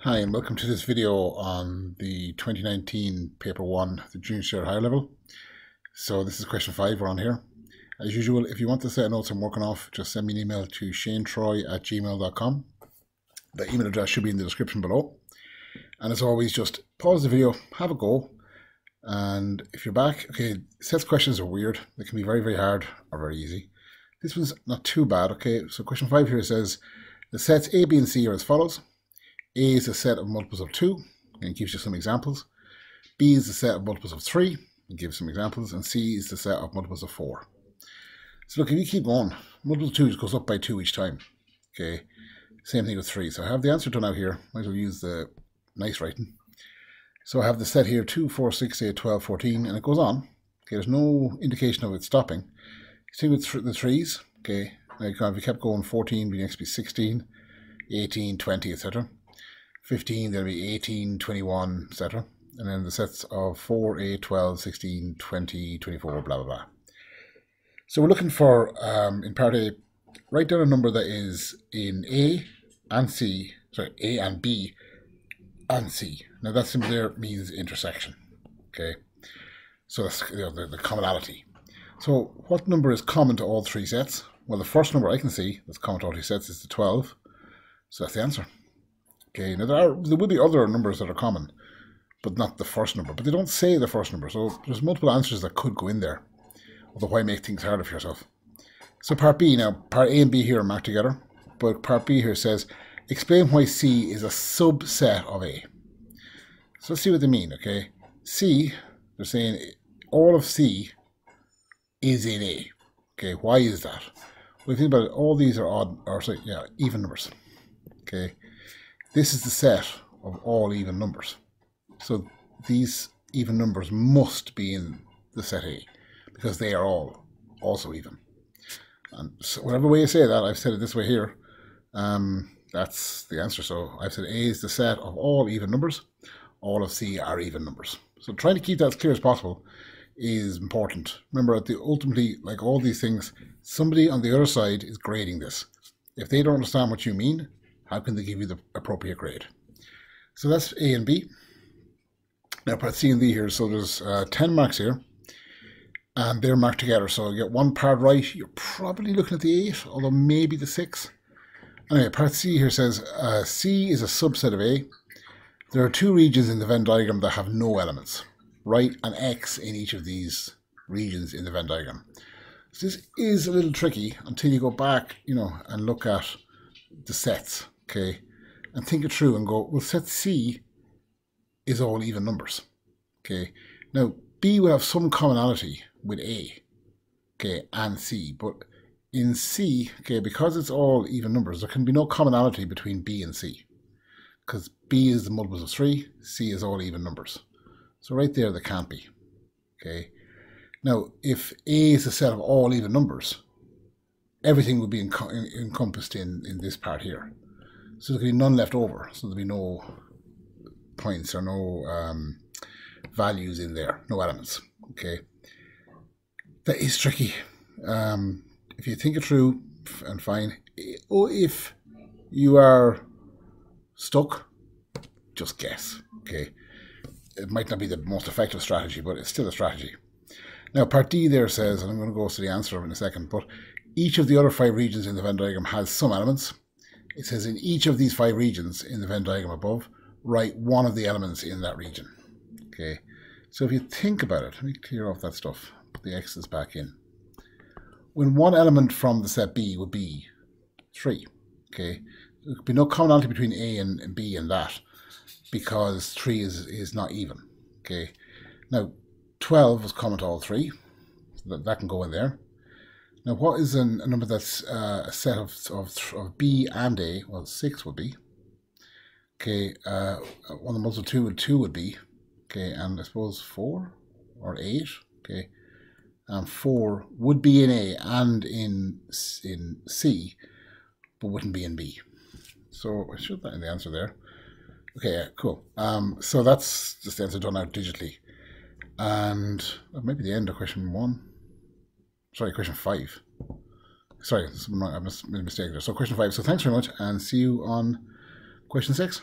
Hi and welcome to this video on the 2019 paper 1, the junior share higher level. So this is question 5 we're on here. As usual, if you want the set of notes I'm working off, just send me an email to shanetroy@gmail.com. The email address should be in the description below. And as always, just pause the video, have a go. And if you're back, okay, sets questions are weird. They can be very, very hard or very easy. This one's not too bad, okay. So question 5 here says, the sets A, B, and C are as follows. A is a set of multiples of 2, and gives you some examples. B is a set of multiples of 3, and gives some examples. And C is the set of multiples of 4. So look, if you keep going, multiple of 2 goes up by 2 each time. Okay, same thing with 3. So I have the answer done out here. Might as well use the nice writing. So I have the set here 2, 4, 6, 8, 12, 14, and it goes on. Okay, there's no indication of it stopping. Same with the 3s. Okay, now if we kept going, 14 would next be 16, 18, 20, etc. 15, there'll be 18, 21, etc. And then the sets of 4, 8, 12, 16, 20, 24, blah, blah, blah. So we're looking for, in part A, write down a number that is in A and C, sorry, A and B and C. Now that symbol there means intersection, okay? So that's the commonality. So what number is common to all 3 sets? Well, the first number I can see that's common to all 3 sets is the 12. So that's the answer. Okay, now there will be other numbers that are common, but not the first number. But they don't say the first number, so there's multiple answers that could go in there. Although why make things harder for yourself? So part B now, part A and B here are marked together, but part B here says, explain why C is a subset of A. So let's see what they mean, okay? C, they're saying all of C is in A. Okay, why is that? Well, if you think about it, all these are odd, or sorry, yeah, even numbers. Okay. This is the set of all even numbers. So these even numbers must be in the set A because they are all also even. And so whatever way you say that, I've said it this way here, that's the answer. So I've said A is the set of all even numbers. All of C are even numbers. So trying to keep that as clear as possible is important. Remember, ultimately, like all these things, somebody on the other side is grading this. If they don't understand what you mean, how can they give you the appropriate grade? So that's A and B. Now part C and D here, so there's 10 marks here, and they're marked together. So you get one part right, you're probably looking at the 8, although maybe the 6. Anyway, part C here says, C is a subset of A. There are 2 regions in the Venn diagram that have no elements. Write an X in each of these regions in the Venn diagram. So this is a little tricky until you go back, and look at the sets. Okay, and think it through and go, well, set C is all even numbers. Okay, now B will have some commonality with A, okay, and C, but in C, okay, because it's all even numbers, there can be no commonality between B and C, because B is the multiples of 3, C is all even numbers. So right there, there can't be. Okay, now if A is a set of all even numbers, everything would be encompassed in this part here. So there can be none left over. So there'll be no points or no values in there, no elements. Okay, that is tricky. If you think it through and fine. If you are stuck, just guess. Okay, it might not be the most effective strategy, but it's still a strategy. Now part D there says, and I'm going to go to the answer in a second, but each of the other 5 regions in the Venn diagram has some elements. It says in each of these 5 regions in the Venn diagram above, write one of the elements in that region. Okay, so if you think about it, let me clear off that stuff, put the X's back in. When one element from the set B would be 3, okay, there could be no commonality between A and B in that because 3 is not even. Okay, now 12 is common to all 3, so that can go in there. Now, what is a number that's a set of B and A? Well, 6 would be. Okay, one of the multiples of 2 would be. Okay, and I suppose 4 or 8. Okay, and 4 would be in A and in C, but wouldn't be in B. So I should put that in the answer there. Okay, yeah, cool. So that's just the answer done out digitally. And maybe the end of question 1. Sorry, question 5. Sorry, I made a mistake there. So question 5. So thanks very much and see you on question 6.